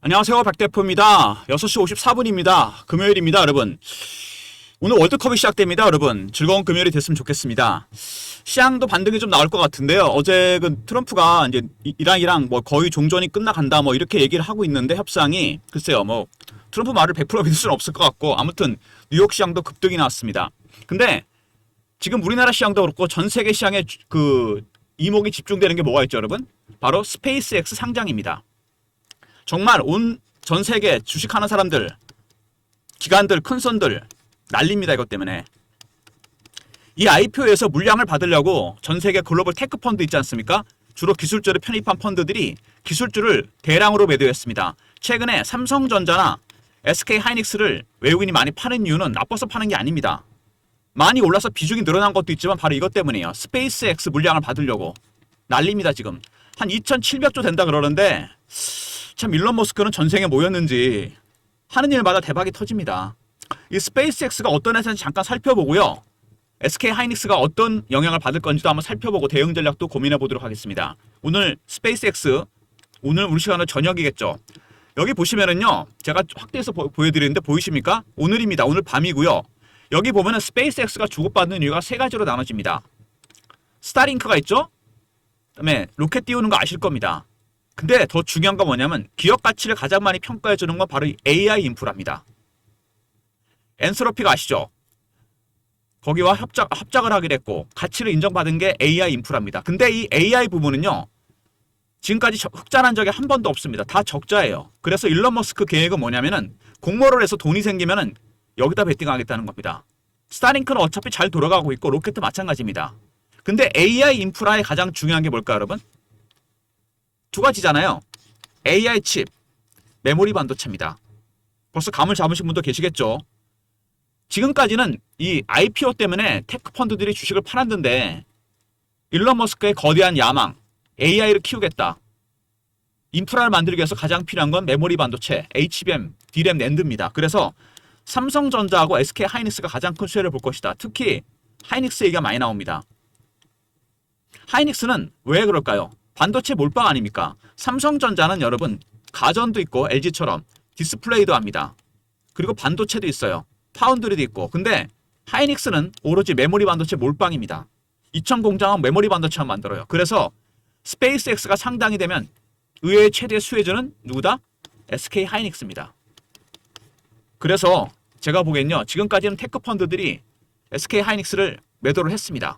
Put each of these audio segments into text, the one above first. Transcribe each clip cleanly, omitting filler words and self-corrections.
안녕하세요. 백대표입니다. 6시 54분입니다. 금요일입니다, 여러분. 오늘 월드컵이 시작됩니다, 여러분. 즐거운 금요일이 됐으면 좋겠습니다. 시장도 반등이 좀 나올 것 같은데요. 어제 그 트럼프가 이제 이란이랑 뭐 거의 종전이 끝나간다 뭐 이렇게 얘기를 하고 있는데 협상이 글쎄요, 뭐 트럼프 말을 100% 믿을 수는 없을 것 같고 아무튼 뉴욕 시장도 급등이 나왔습니다. 근데 지금 우리나라 시장도 그렇고 전 세계 시장에 그 이목이 집중되는 게 뭐가 있죠, 여러분? 바로 스페이스X 상장입니다. 정말 온 전 세계 주식하는 사람들, 기관들, 큰 손들 난립니다. 이것 때문에. 이 IPO에서 물량을 받으려고 전 세계 글로벌 테크 펀드 있지 않습니까? 주로 기술주를 편입한 펀드들이 기술주를 대량으로 매도했습니다. 최근에 삼성전자나 SK하이닉스를 외국인이 많이 파는 이유는 나빠서 파는 게 아닙니다. 많이 올라서 비중이 늘어난 것도 있지만 바로 이것 때문이에요. 스페이스X 물량을 받으려고. 난립니다, 지금. 한 2,700조 된다 그러는데 참 일론 머스크는 전생에 뭐였는지 하는 일마다 대박이 터집니다. 이 스페이스X가 어떤 회사인지 잠깐 살펴보고요. SK하이닉스가 어떤 영향을 받을 건지도 한번 살펴보고 대응 전략도 고민해 보도록 하겠습니다. 오늘 스페이스X, 오늘 우리 시간은 저녁이겠죠. 여기 보시면은요. 제가 확대해서 보여드리는데 보이십니까? 오늘입니다. 오늘 밤이고요. 여기 보면은 스페이스X가 주고받는 이유가 세 가지로 나눠집니다. 스타링크가 있죠? 그다음에 로켓 띄우는 거 아실 겁니다. 근데 더 중요한 건 뭐냐면 기업 가치를 가장 많이 평가해 주는 건 바로 AI 인프라입니다. 엔스로피가 아시죠? 거기와 합작을 하게 됐고 가치를 인정받은 게 AI 인프라입니다. 근데 이 AI 부분은요. 지금까지 흑자난 적이 한 번도 없습니다. 다 적자예요. 그래서 일론 머스크 계획은 뭐냐면은 공모를 해서 돈이 생기면은 여기다 베팅하겠다는 겁니다. 스타링크는 어차피 잘 돌아가고 있고 로켓도 마찬가지입니다. 근데 AI 인프라의 가장 중요한 게 뭘까요, 여러분? 두 가지잖아요. AI 칩, 메모리 반도체입니다. 벌써 감을 잡으신 분도 계시겠죠? 지금까지는 이 IPO 때문에 테크 펀드들이 주식을 팔았는데 일론 머스크의 거대한 야망, AI를 키우겠다. 인프라를 만들기 위해서 가장 필요한 건 메모리 반도체, HBM, DRAM, 낸드입니다. 그래서 삼성전자하고 SK하이닉스가 가장 큰 수혜를 볼 것이다. 특히 하이닉스 얘기가 많이 나옵니다. 하이닉스는 왜 그럴까요? 반도체 몰빵 아닙니까? 삼성전자는 여러분 가전도 있고 LG처럼 디스플레이도 합니다. 그리고 반도체도 있어요. 파운드리도 있고. 근데 하이닉스는 오로지 메모리 반도체 몰빵입니다. 2천 공장은 메모리 반도체만 만들어요. 그래서 스페이스X가 상당히 되면 의외의 최대 수혜주는 누구다? SK하이닉스입니다. 그래서 제가 보기엔요. 지금까지는 테크 펀드들이 SK하이닉스를 매도를 했습니다.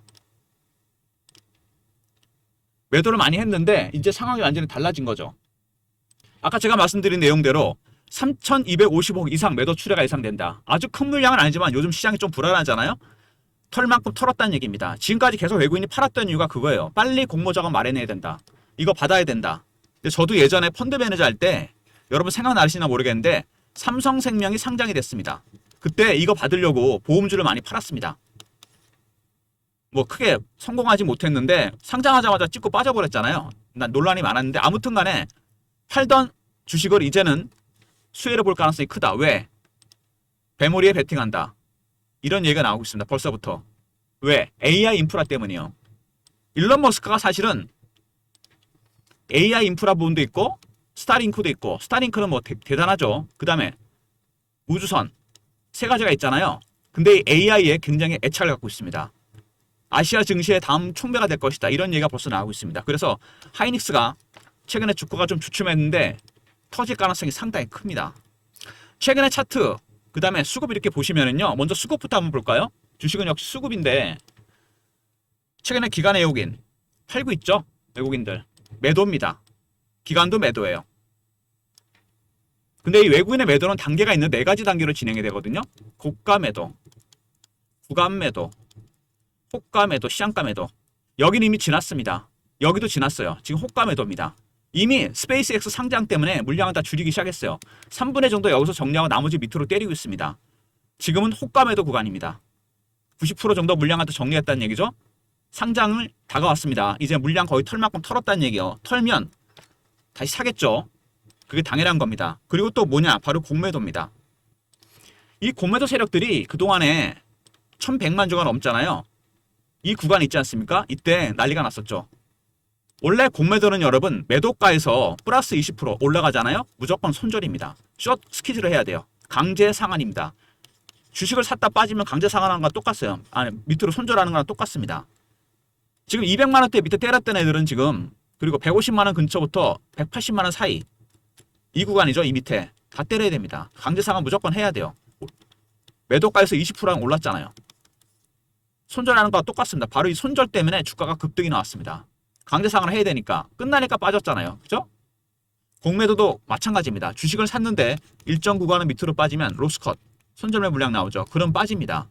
매도를 많이 했는데 이제 상황이 완전히 달라진 거죠. 아까 제가 말씀드린 내용대로 3,250억 이상 매도 추례가 예상된다. 아주 큰 물량은 아니지만 요즘 시장이 좀 불안하잖아요. 털만큼 털었다는 얘기입니다. 지금까지 계속 외국인이 팔았던 이유가 그거예요. 빨리 공모자금 마련해야 된다. 이거 받아야 된다. 근데 저도 예전에 펀드 매니저 할 때 여러분 생각나시나 모르겠는데 삼성생명이 상장이 됐습니다. 그때 이거 받으려고 보험주를 많이 팔았습니다. 뭐 크게 성공하지 못했는데 상장하자마자 찍고 빠져버렸잖아요. 난 논란이 많았는데 아무튼 간에 팔던 주식을 이제는 수혜를 볼 가능성이 크다. 왜? 메모리에 베팅한다. 이런 얘기가 나오고 있습니다. 벌써부터. 왜? AI 인프라 때문이요. 일론 머스크가 사실은 AI 인프라 부분도 있고 스타링크도 있고 스타링크는 뭐 대단하죠. 그 다음에 우주선 세 가지가 있잖아요. 근데 이 AI에 굉장히 애착을 갖고 있습니다. 아시아 증시의 다음 촉매가 될 것이다. 이런 얘기가 벌써 나오고 있습니다. 그래서 하이닉스가 최근에 주가가 좀 주춤했는데 터질 가능성이 상당히 큽니다. 최근에 차트, 그 다음에 수급 이렇게 보시면은요. 먼저 수급부터 한번 볼까요? 주식은 역시 수급인데 최근에 기관 외국인 팔고 있죠? 외국인들. 매도입니다. 기관도 매도예요. 근데 이 외국인의 매도는 단계가 있는 네 가지 단계로 진행이 되거든요. 고가 매도, 구간 매도, 호가 매도, 시장가 매도. 여기는 이미 지났습니다. 여기도 지났어요. 지금 호가 매도입니다. 이미 스페이스X 상장 때문에 물량을 다 줄이기 시작했어요. 3분의 정도 여기서 정리하고 나머지 밑으로 때리고 있습니다. 지금은 호가 매도 구간입니다. 90% 정도 물량을 다 정리했다는 얘기죠. 상장을 다가왔습니다. 이제 물량 거의 털만큼 털었다는 얘기예요. 털면 다시 사겠죠. 그게 당연한 겁니다. 그리고 또 뭐냐? 바로 공매도입니다. 이 공매도 세력들이 그동안에 1,100만 주가 넘잖아요. 이 구간 있지 않습니까? 이때 난리가 났었죠. 원래 공매도는 여러분 매도가에서 플러스 20% 올라가잖아요. 무조건 손절입니다. 숏 스퀴즈를 해야 돼요. 강제 상한입니다. 주식을 샀다 빠지면 강제 상한하는 거랑 똑같아요. 아니, 밑으로 손절하는 거랑 똑같습니다. 지금 200만 원대 밑에 때렸던 애들은 지금, 그리고 150만 원 근처부터 180만 원 사이, 이 구간이죠. 이 밑에 다 때려야 됩니다. 강제 상한 무조건 해야 돼요. 매도가에서 20%랑 올랐잖아요. 손절하는 거와 똑같습니다. 바로 이 손절 때문에 주가가 급등이 나왔습니다. 강제 상한을 해야 되니까. 끝나니까 빠졌잖아요. 그죠? 공매도도 마찬가지입니다. 주식을 샀는데 일정 구간은 밑으로 빠지면 로스컷, 손절매 물량 나오죠. 그럼 빠집니다.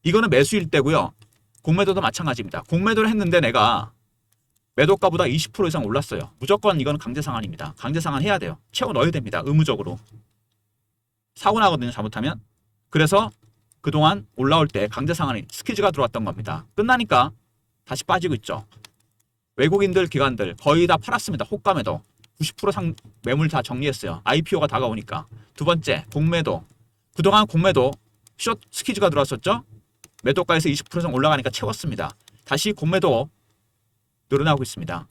이거는 매수일 때고요. 공매도도 마찬가지입니다. 공매도를 했는데 내가 매도가보다 20% 이상 올랐어요. 무조건 이거는 강제 상한입니다. 강제 상한 해야 돼요. 채워 넣어야 됩니다. 의무적으로. 사고 나거든요. 잘못하면. 그래서 그동안 올라올 때 강제 상한이 스퀴즈가 들어왔던 겁니다. 끝나니까 다시 빠지고 있죠. 외국인들, 기관들 거의 다 팔았습니다. 호가매도 90% 매물 다 정리했어요. IPO가 다가오니까. 두 번째, 공매도. 그동안 공매도 숏 스퀴즈가 들어왔었죠. 매도가에서 20% 이상 올라가니까 채웠습니다. 다시 공매도 늘어나고 있습니다.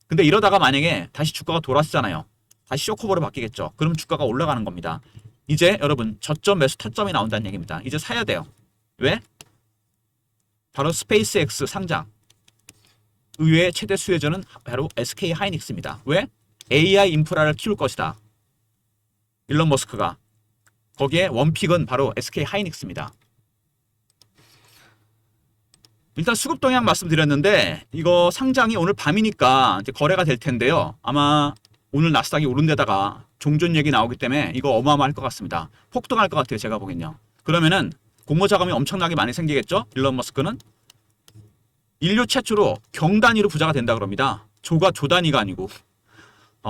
근데 이러다가 만약에 다시 주가가 돌아서잖아요. 다시 쇼커버로 바뀌겠죠. 그럼 주가가 올라가는 겁니다. 이제 여러분 저점 매수 타점이 나온다는 얘기입니다. 이제 사야 돼요. 왜? 바로 스페이스X 상장. 의외의 최대 수혜주는 바로 SK 하이닉스입니다. 왜? AI 인프라를 키울 것이다. 일론 머스크가. 거기에 원픽은 바로 SK 하이닉스입니다. 일단 수급 동향 말씀드렸는데 이거 상장이 오늘 밤이니까 이제 거래가 될 텐데요. 아마 오늘 나스닥이 오른 데다가 종전 얘기 나오기 때문에 이거 어마어마할 것 같습니다. 폭등할 것 같아요. 제가 보기엔요. 그러면은 공모 자금이 엄청나게 많이 생기겠죠. 일론 머스크는 인류 최초로 경단위로 부자가 된다 그럽니다. 조가 조 단위가 아니고.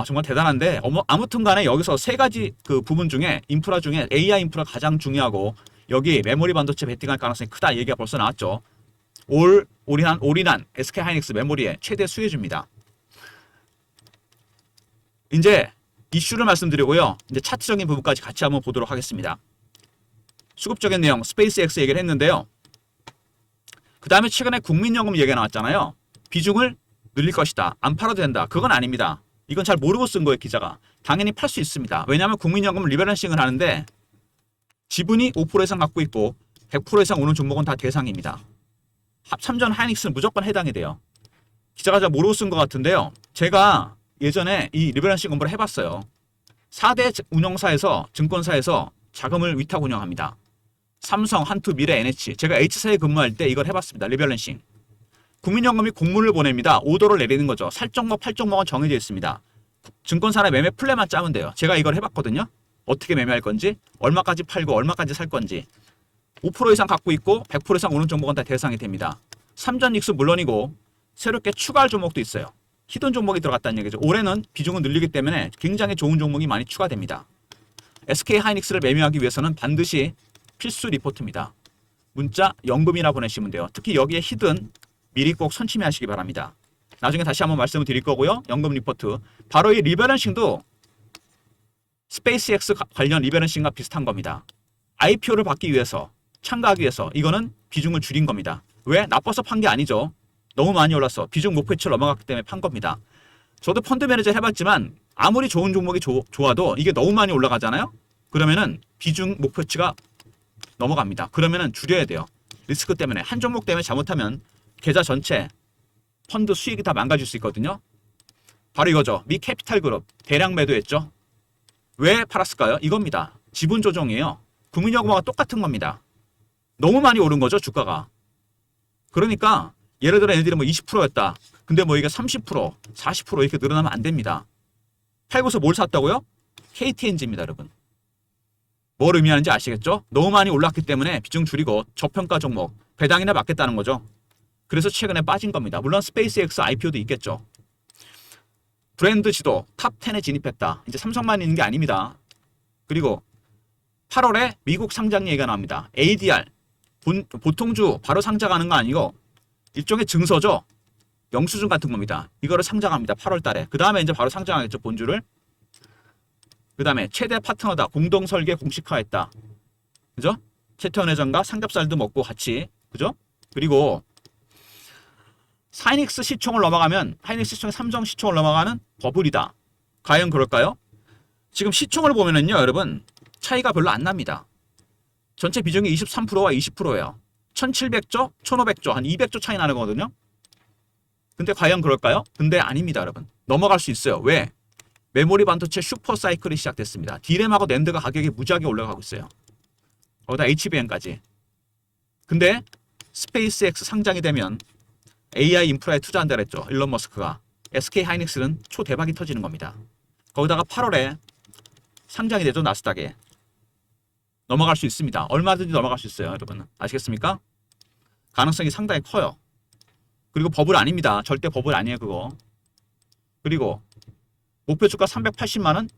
정말 대단한데 아무튼 간에 여기서 세 가지 그 부분 중에 인프라 중에 AI 인프라가 가장 중요하고 여기 메모리 반도체 베팅할 가능성이 크다 얘기가 벌써 나왔죠. 올인한 SK 하이닉스 메모리의 최대 수혜주입니다. 이제 이슈를 말씀드리고요. 이제 차트적인 부분까지 같이 한번 보도록 하겠습니다. 수급적인 내용 스페이스X 얘기를 했는데요. 그 다음에 최근에 국민연금 얘기가 나왔잖아요. 비중을 늘릴 것이다. 안 팔아도 된다. 그건 아닙니다. 이건 잘 모르고 쓴 거예요. 기자가. 당연히 팔 수 있습니다. 왜냐하면 국민연금은 리밸런싱을 하는데 지분이 5% 이상 갖고 있고 100% 이상 오는 종목은 다 대상입니다. 삼전 하이닉스는 무조건 해당이 돼요. 기자가 잘 모르고 쓴 것 같은데요. 제가 예전에 이 리밸런싱 공부를 해봤어요. 4대 운영사에서 증권사에서 자금을 위탁 운영합니다. 삼성, 한투, 미래, NH. 제가 H사에 근무할 때 이걸 해봤습니다. 리밸런싱. 국민연금이 공문을 보냅니다. 오더를 내리는 거죠. 살 종목, 팔 종목은 정해져 있습니다. 증권사나 매매 플랜만 짜면 돼요. 제가 이걸 해봤거든요. 어떻게 매매할 건지, 얼마까지 팔고 얼마까지 살 건지. 5% 이상 갖고 있고 100% 이상 오는 종목은 다 대상이 됩니다. 삼전 익스 물론이고 새롭게 추가할 종목도 있어요. 히든 종목이 들어갔다는 얘기죠. 올해는 비중을 늘리기 때문에 굉장히 좋은 종목이 많이 추가됩니다. SK 하이닉스를 매매하기 위해서는 반드시 필수 리포트입니다. 문자 연금이라 보내시면 돼요. 특히 여기에 히든 미리 꼭 선침해하시기 바랍니다. 나중에 다시 한번 말씀을 드릴 거고요. 연금 리포트. 바로 이 리밸런싱도 스페이스X 관련 리밸런싱과 비슷한 겁니다. IPO를 받기 위해서 참가하기 위해서 이거는 비중을 줄인 겁니다. 왜? 나빠서 판 게 아니죠. 너무 많이 올랐어. 비중 목표치를 넘어갔기 때문에 판 겁니다. 저도 펀드 매니저 해봤지만 아무리 좋은 종목이 좋아도 이게 너무 많이 올라가잖아요. 그러면은 비중 목표치가 넘어갑니다. 그러면은 줄여야 돼요. 리스크 때문에 한 종목 때문에 잘못하면 계좌 전체 펀드 수익이 다 망가질 수 있거든요. 바로 이거죠. 미 캐피탈 그룹 대량 매도했죠. 왜 팔았을까요? 이겁니다. 지분 조정이에요. 국민연금과 똑같은 겁니다. 너무 많이 오른 거죠, 주가가. 그러니까 예를 들어 얘네들이 뭐 20%였다. 근데 뭐 이게 30%, 40% 이렇게 늘어나면 안 됩니다. 팔고서 뭘 샀다고요? KTNG입니다, 여러분. 뭘 의미하는지 아시겠죠? 너무 많이 올랐기 때문에 비중 줄이고 저평가 종목, 배당이나 맞겠다는 거죠. 그래서 최근에 빠진 겁니다. 물론 스페이스X IPO도 있겠죠. 브랜드 지도 탑 10에 진입했다. 이제 삼성만 있는 게 아닙니다. 그리고 8월에 미국 상장 얘기가 나옵니다. ADR, 보통주 바로 상장하는 거 아니고 일종의 증서죠. 영수증 같은 겁니다. 이거를 상장합니다. 8월 달에. 그 다음에 이제 바로 상장하겠죠. 본주를. 그 다음에 최대 파트너다. 공동 설계 공식화했다. 그죠? 최태원 회장과 삼겹살도 먹고 같이. 그죠? 그리고 하이닉스 시총을 넘어가면 하이닉스 시총이 삼성 시총을 넘어가는 버블이다. 과연 그럴까요? 지금 시총을 보면은요, 여러분 차이가 별로 안 납니다. 전체 비중이 23%와 20%예요. 1700조, 1500조, 한 200조 차이 나는 거거든요. 근데 과연 그럴까요? 근데 아닙니다, 여러분. 넘어갈 수 있어요. 왜? 메모리 반도체 슈퍼 사이클이 시작됐습니다. 디램하고 낸드가 가격이 무지하게 올라가고 있어요. 거기다 HBM까지. 근데 스페이스X 상장이 되면 AI 인프라에 투자한다 그랬죠. 일론 머스크가. SK 하이닉스는 초대박이 터지는 겁니다. 거기다가 8월에 상장이 되죠. 나스닥에. 넘어갈 수 있습니다. 얼마든지 넘어갈 수 있어요. 여러분 아시겠습니까? 가능성이 상당히 커요. 그리고 버블 아닙니다. 절대 버블 아니에요. 그거. 그리고 목표 주가 380만원?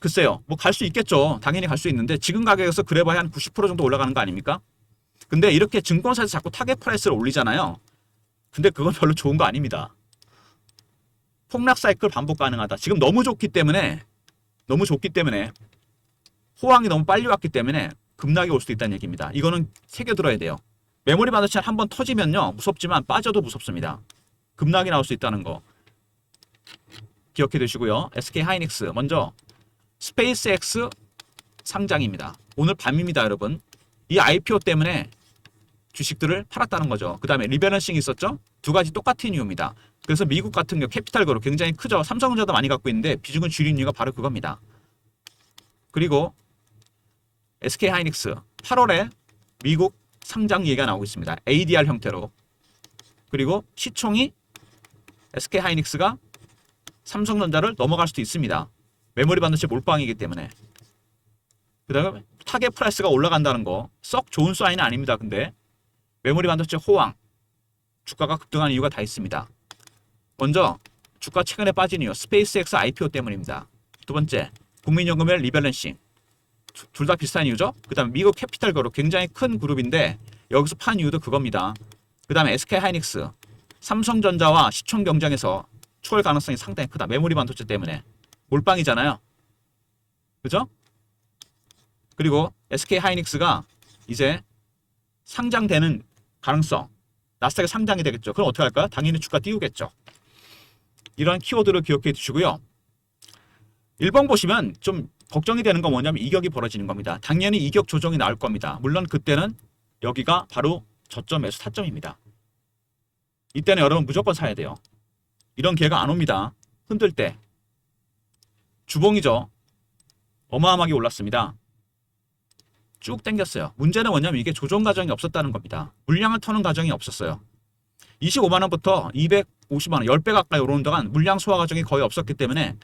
글쎄요. 뭐 갈 수 있겠죠. 당연히 갈 수 있는데 지금 가격에서 그래봐야 한 90% 정도 올라가는 거 아닙니까? 근데 이렇게 증권사에서 자꾸 타겟 프라이스를 올리잖아요. 근데 그건 별로 좋은 거 아닙니다. 폭락 사이클 반복 가능하다. 지금 너무 좋기 때문에 호황이 너무 빨리 왔기 때문에 급락이 올 수도 있다는 얘기입니다. 이거는 새겨들어야 돼요. 메모리 반도체 한번 터지면요. 무섭지만 빠져도 무섭습니다. 급락이 나올 수 있다는 거 기억해 두시고요. SK 하이닉스 먼저 스페이스X 상장입니다. 오늘 밤입니다, 여러분. 이 IPO 때문에 주식들을 팔았다는 거죠. 그 다음에 리밸런싱이 있었죠. 두 가지 똑같은 이유입니다. 그래서 미국 같은 경우 캐피탈 그룹 굉장히 크죠. 삼성전자도 많이 갖고 있는데 비중을 줄인 이유가 바로 그겁니다. 그리고 SK 하이닉스 8월에 미국 상장 얘기가 나오고 있습니다. ADR 형태로. 그리고 시총이 SK 하이닉스가 삼성전자를 넘어갈 수도 있습니다. 메모리 반도체 몰빵이기 때문에. 그 다음에 타겟 프라이스가 올라간다는 거 썩 좋은 사인은 아닙니다. 근데 메모리 반도체 호황 주가가 급등한 이유가 다 있습니다. 먼저 주가 최근에 빠진 이유 스페이스X IPO 때문입니다. 두 번째 국민연금의 리밸런싱 둘 다 비슷한 이유죠. 그 다음에 미국 캐피탈 그룹 굉장히 큰 그룹인데 여기서 판 이유도 그겁니다. 그 다음에 SK 하이닉스 삼성전자와 시총 경쟁에서 추월 가능성이 상당히 크다. 메모리 반도체 때문에 몰빵이잖아요. 그죠? 그리고 SK 하이닉스가 이제 상장되는 가능성 나스닥에 상장이 되겠죠. 그럼 어떻게 할까요? 당연히 주가 띄우겠죠. 이런 키워드를 기억해 두시고요. 1번 보시면 좀 걱정이 되는 건 뭐냐면 이격이 벌어지는 겁니다. 당연히 이격 조정이 나올 겁니다. 물론 그때는 여기가 바로 저점 매수 타점입니다. 이때는 여러분 무조건 사야 돼요. 이런 기회가 안 옵니다. 흔들 때. 주봉이죠. 어마어마하게 올랐습니다. 쭉 당겼어요. 문제는 뭐냐면 이게 조정 과정이 없었다는 겁니다. 물량을 터는 과정이 없었어요. 25만원부터 250만원, 10배 가까이 오르는 동안 물량 소화 과정이 거의 없었기 때문에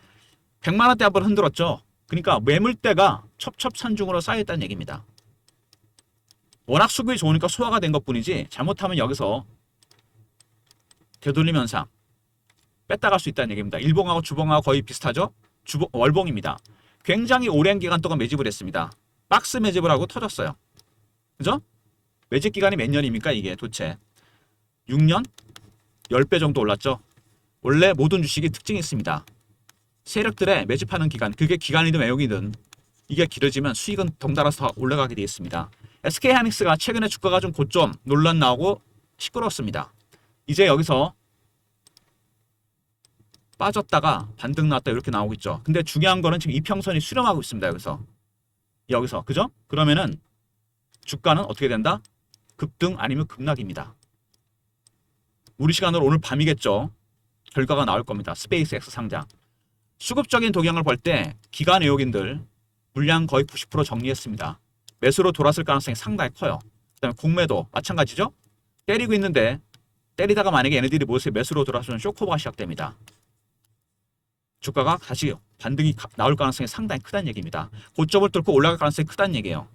100만원대 한번 흔들었죠. 그러니까 매물대가 첩첩산중으로 쌓여있다는 얘기입니다. 워낙 수급이 좋으니까 소화가 된 것뿐이지 잘못하면 여기서 되돌림 현상 뺐다 갈 수 있다는 얘기입니다. 일봉하고 주봉하고 거의 비슷하죠? 월봉입니다. 굉장히 오랜 기간 동안 매집을 했습니다. 박스 매집을 하고 터졌어요. 그죠? 매집 기간이 몇 년입니까 이게 도대체? 6년? 10배 정도 올랐죠? 원래 모든 주식이 특징이 있습니다. 세력들의 매집하는 기간, 그게 기간이든 외용이든 이게 길어지면 수익은 덩달아서 올라가게 되어 있습니다. SK 하이닉스가 최근에 주가가 좀 고점 논란 나오고 시끄러웠습니다. 이제 여기서 빠졌다가 반등 나왔다 이렇게 나오고 있죠. 근데 중요한 거는 지금 이평선이 수렴하고 있습니다. 여기서 그죠? 그러면은 주가는 어떻게 된다? 급등 아니면 급락입니다. 우리 시간으로 오늘 밤이겠죠. 결과가 나올 겁니다. 스페이스X 상장. 수급적인 동향을 볼 때 기관 외국인들 물량 거의 90% 정리했습니다. 매수로 돌았을 가능성이 상당히 커요. 그 다음에 공매도 마찬가지죠. 때리고 있는데 때리다가 만약에 얘네들이 매수로 돌아서면 쇼크오버가 시작됩니다. 주가가 다시 반등이 나올 가능성이 상당히 크다는 얘기입니다. 고점을 뚫고 올라갈 가능성이 크다는 얘기예요.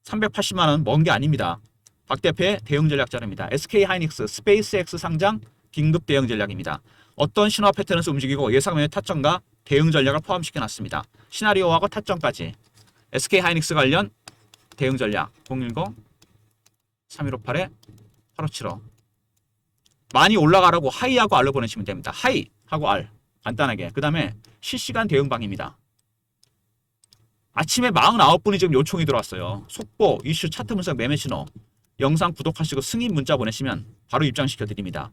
380만원 먼 게 아닙니다. 박 대표의 대응 전략 자료입니다. SK 하이닉스 스페이스X 상장 긴급 대응 전략입니다. 어떤 신호 패턴에서 움직이고 예상 매매 타점과 대응 전략을 포함시켜 놨습니다. 시나리오하고 타점까지. SK 하이닉스 관련 대응 전략 010-3158-8575 많이 올라가라고 하이하고 R로 보내시면 됩니다. 하이하고 R 간단하게. 그 다음에 실시간 대응방입니다. 아침에 49분이 지금 요청이 들어왔어요. 속보, 이슈, 차트 분석, 매매 신호. 영상 구독하시고 승인 문자 보내시면 바로 입장시켜 드립니다.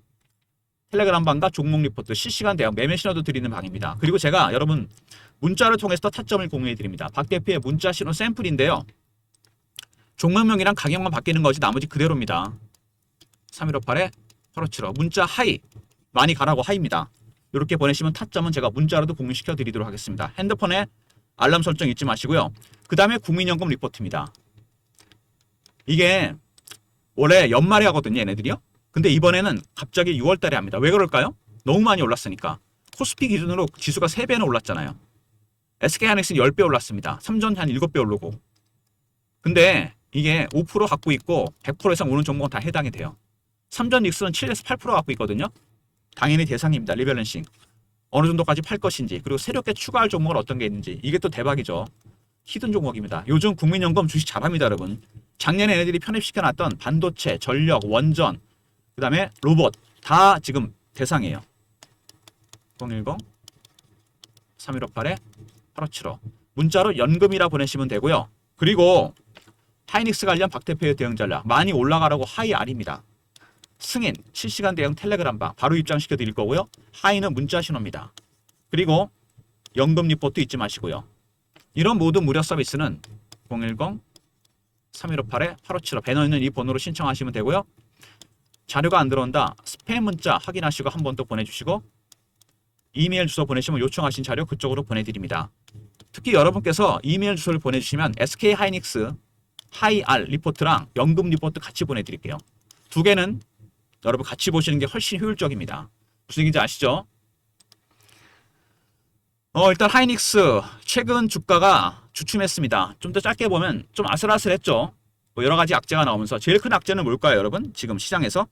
텔레그램 방과 종목 리포트, 실시간 대응, 매매 신호도 드리는 방입니다. 그리고 제가 여러분 문자를 통해서 타점을 공유해 드립니다. 박 대표의 문자 신호 샘플인데요. 종목명이랑 가격만 바뀌는 거지 나머지 그대로입니다. 3158에 8575 문자 하이 많이 가라고 하이입니다. 이렇게 보내시면 타점은 제가 문자로도 공유시켜 드리도록 하겠습니다. 핸드폰에 알람 설정 잊지 마시고요. 그 다음에 국민연금 리포트입니다. 이게 올해 연말에 하거든요, 얘네들이요. 근데 이번에는 갑자기 6월 달에 합니다. 왜 그럴까요? 너무 많이 올랐으니까. 코스피 기준으로 지수가 3배는 올랐잖아요. SK하이닉스는 10배 올랐습니다. 삼전 한 7배 오르고. 근데 이게 5% 갖고 있고 100% 이상 오는 종목은 다 해당이 돼요. 삼전 닉스는 7에서 8% 갖고 있거든요. 당연히 대상입니다. 리밸런싱. 어느 정도까지 팔 것인지, 그리고 새롭게 추가할 종목은 어떤 게 있는지. 이게 또 대박이죠. 히든 종목입니다. 요즘 국민연금 주식 잘합니다, 여러분. 작년에 얘네들이 편입시켜놨던 반도체, 전력, 원전, 그 다음에 로봇 다 지금 대상이에요. 010-3158-8575 문자로 연금이라 보내시면 되고요. 그리고 하이닉스 관련 박 대표의 대응 전략 많이 올라가라고 하이 R입니다. 승인, 실시간 대응 텔레그램방 바로 입장시켜 드릴 거고요. 하이는 문자 신호입니다. 그리고 연금 리포트 잊지 마시고요. 이런 모든 무료 서비스는 010-3158-8575 배너 있는 이 번호로 신청하시면 되고요. 자료가 안 들어온다. 스팸 문자 확인하시고 한 번 더 보내주시고 이메일 주소 보내시면 요청하신 자료 그쪽으로 보내드립니다. 특히 여러분께서 이메일 주소를 보내주시면 SK하이닉스 하이R 리포트랑 연금 리포트 같이 보내드릴게요. 두 개는 여러분 같이 보시는 게 훨씬 효율적입니다. 무슨 얘기인지 아시죠? 일단 하이닉스 최근 주가가 주춤했습니다. 좀 더 짧게 보면 좀 아슬아슬했죠. 여러 가지 악재가 나오면서 제일 큰 악재는 뭘까요, 여러분? 지금 시장에서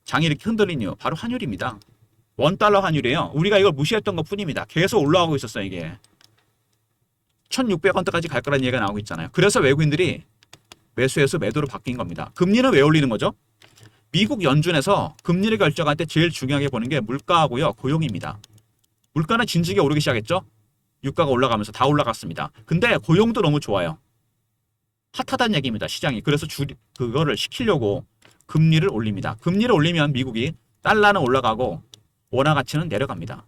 장이 이렇게 흔들린 이유 바로 환율입니다. $1 환율이에요. 우리가 이걸 무시했던 것 뿐입니다. 계속 올라가고 있었어요, 이게. 1,600원대까지 갈 거라는 얘기가 나오고 있잖아요. 그래서 외국인들이 매수해서 매도로 바뀐 겁니다. 금리는 왜 올리는 거죠? 미국 연준에서 금리를 결정할 때 제일 중요하게 보는 게 물가하고요, 고용입니다. 물가는 진지하게 오르기 시작했죠? 유가가 올라가면서 다 올라갔습니다. 근데 고용도 너무 좋아요. 핫하다는 얘기입니다, 시장이. 그래서 그거를 시키려고 금리를 올립니다. 금리를 올리면 미국이 달러는 올라가고 원화 가치는 내려갑니다.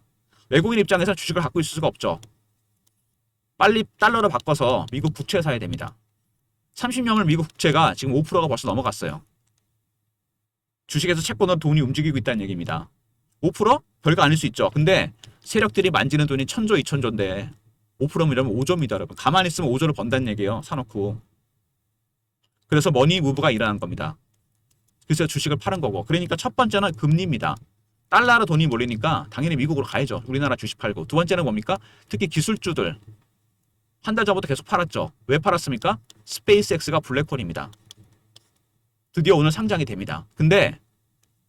외국인 입장에서 주식을 갖고 있을 수가 없죠. 빨리 달러로 바꿔서 미국 국채 사야 됩니다. 30년을 미국 국채가 지금 5%가 벌써 넘어갔어요. 주식에서 채권으로 돈이 움직이고 있다는 얘기입니다. 5%? 별거 아닐 수 있죠. 근데 세력들이 만지는 돈이 1,000조, 2,000조인데 5%이라면 5조입니다, 여러분. 가만히 있으면 5조를 번다는 얘기예요, 사놓고. 그래서 머니 무브가 일어난 겁니다. 그래서 주식을 파는 거고. 그러니까 첫 번째는 금리입니다. 달러로 돈이 몰리니까 당연히 미국으로 가야죠. 우리나라 주식 팔고. 두 번째는 뭡니까? 특히 기술주들. 한 달 전부터 계속 팔았죠. 왜 팔았습니까? 스페이스X가 블랙홀입니다. 드디어 오늘 상장이 됩니다. 근데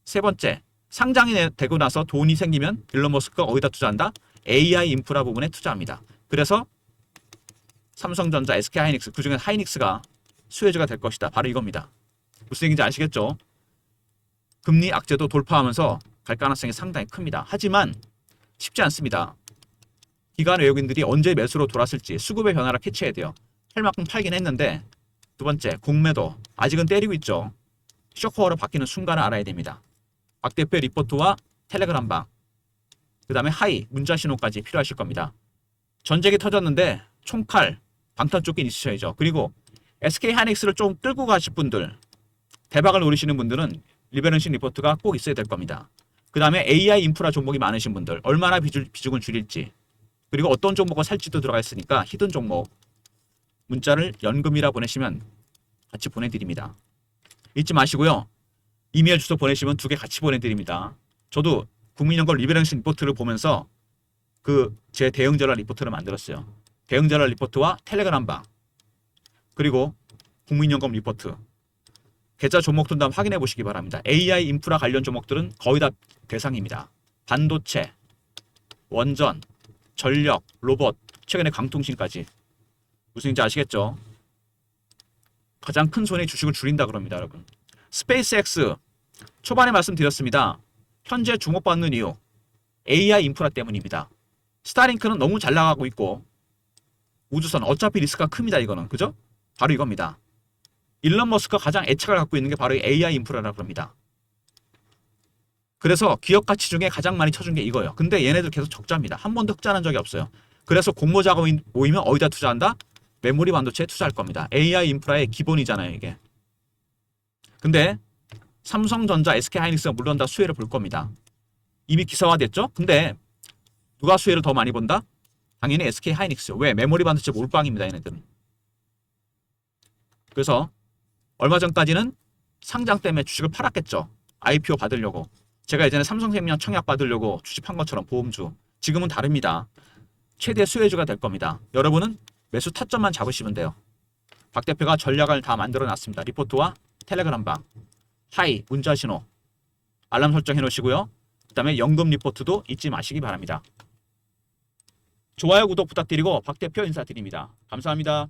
세 번째, 상장이 되고 나서 돈이 생기면 일론 머스크가 어디다 투자한다? AI 인프라 부분에 투자합니다. 그래서 삼성전자, SK하이닉스, 그중에 하이닉스가 수혜주가 될 것이다. 바로 이겁니다. 무슨 얘기인지 아시겠죠? 금리 악재도 돌파하면서 갈 가능성이 상당히 큽니다. 하지만 쉽지 않습니다. 기관 외국인들이 언제 매수로 돌았을지 수급의 변화를 캐치해야 돼요. 팔 만큼 팔긴 했는데 두 번째, 공매도 아직은 때리고 있죠. 쇼커로 바뀌는 순간을 알아야 됩니다. 박 대표의 리포트와 텔레그램방, 그 다음에 하이, 문자 신호까지 필요하실 겁니다. 전쟁이 터졌는데 총칼, 방탄조끼는 있으셔야죠. 그리고 SK하이닉스를 좀 끌고 가실 분들, 대박을 노리시는 분들은 리밸런싱 리포트가 꼭 있어야 될 겁니다. 그 다음에 AI 인프라 종목이 많으신 분들, 얼마나 비중을 줄일지, 그리고 어떤 종목을 살지도 들어가 있으니까 히든 종목, 문자를 연금이라 보내시면 같이 보내드립니다. 잊지 마시고요. 이메일 주소 보내시면 2개 같이 보내드립니다. 저도 국민연금 리밸런싱 리포트를 보면서 제 대응 전략 리포트를 만들었어요. 대응 전략 리포트와 텔레그램방, 그리고 국민연금 리포트. 계좌 종목들도 한번 확인해 보시기 바랍니다. AI 인프라 관련 종목들은 거의 다 대상입니다. 반도체, 원전, 전력, 로봇, 최근에 강통신까지. 무슨 얘기인지 아시겠죠? 가장 큰 손이 주식을 줄인다 그럽니다, 여러분. 스페이스X 초반에 말씀드렸습니다. 현재 주목받는 이유 AI 인프라 때문입니다. 스타링크는 너무 잘 나가고 있고 우주선 어차피 리스크가 큽니다. 이거는 그죠? 바로 이겁니다. 일론 머스크가 가장 애착을 갖고 있는 게 바로 AI 인프라라고 합니다. 그래서 기업 가치 중에 가장 많이 쳐준 게 이거예요. 근데 얘네들 계속 적자입니다. 한 번도 흑자한 적이 없어요. 그래서 공모 자금이 모이면 어디다 투자한다? 메모리 반도체에 투자할 겁니다. AI 인프라의 기본이잖아요, 이게. 근데 삼성전자, SK하이닉스가 물론 다 수혜를 볼 겁니다. 이미 기사화됐죠? 근데 누가 수혜를 더 많이 본다? 당연히 SK하이닉스. 왜? 메모리 반도체 몰빵입니다, 얘네들은. 그래서 얼마 전까지는 상장 때문에 주식을 팔았겠죠. IPO 받으려고. 제가 예전에 삼성생명 청약 받으려고 주식 판 것처럼 보험주. 지금은 다릅니다. 최대 수혜주가 될 겁니다. 여러분은 매수 타점만 잡으시면 돼요. 박 대표가 전략을 다 만들어 놨습니다. 리포트와 텔레그램방. 하이, 문자 신호. 알람 설정 해놓으시고요. 그 다음에 연금 리포트도 잊지 마시기 바랍니다. 좋아요, 구독 부탁드리고 박 대표 인사드립니다. 감사합니다.